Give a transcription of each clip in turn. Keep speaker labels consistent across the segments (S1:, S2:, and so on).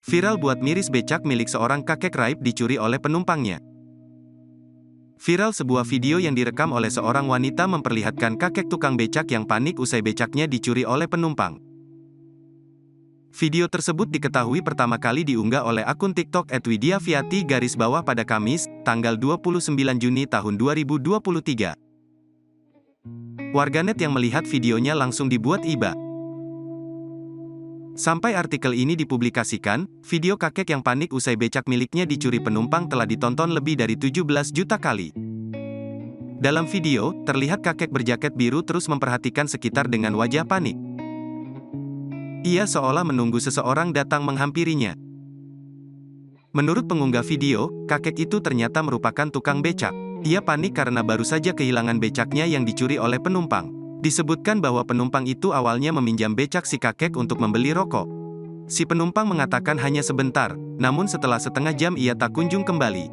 S1: Viral buat miris becak milik seorang kakek raib dicuri oleh penumpangnya. Viral sebuah video yang direkam oleh seorang wanita memperlihatkan kakek tukang becak yang panik usai becaknya dicuri oleh penumpang. Video tersebut diketahui pertama kali diunggah oleh akun TikTok @widiaviati pada Kamis, tanggal 29 Juni tahun 2023. Warganet yang melihat videonya langsung dibuat iba. Sampai artikel ini dipublikasikan, video kakek yang panik usai becak miliknya dicuri penumpang telah ditonton lebih dari 17 juta kali. Dalam video, terlihat kakek berjaket biru terus memperhatikan sekitar dengan wajah panik. Ia seolah menunggu seseorang datang menghampirinya. Menurut pengunggah video, kakek itu ternyata merupakan tukang becak. Ia panik karena baru saja kehilangan becaknya yang dicuri oleh penumpang. Disebutkan bahwa penumpang itu awalnya meminjam becak si kakek untuk membeli rokok. Si penumpang mengatakan hanya sebentar, namun setelah setengah jam ia tak kunjung kembali.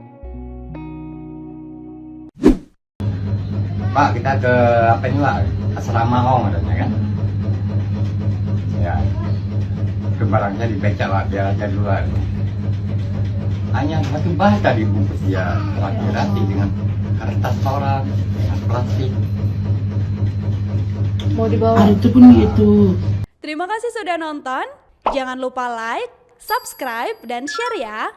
S2: Pak, kita ke apa ini Pak? Asrama Hong adanya kan? Ya, ke barangnya di becak Pak, biar aja duluan. Hanya satu bahasa dibungkus dia, rapi-rapi dengan kertas koran, plastik.
S3: Mau dibawa.
S4: Itu pun gitu.
S3: Terima kasih sudah nonton. Jangan lupa like, subscribe, dan share ya.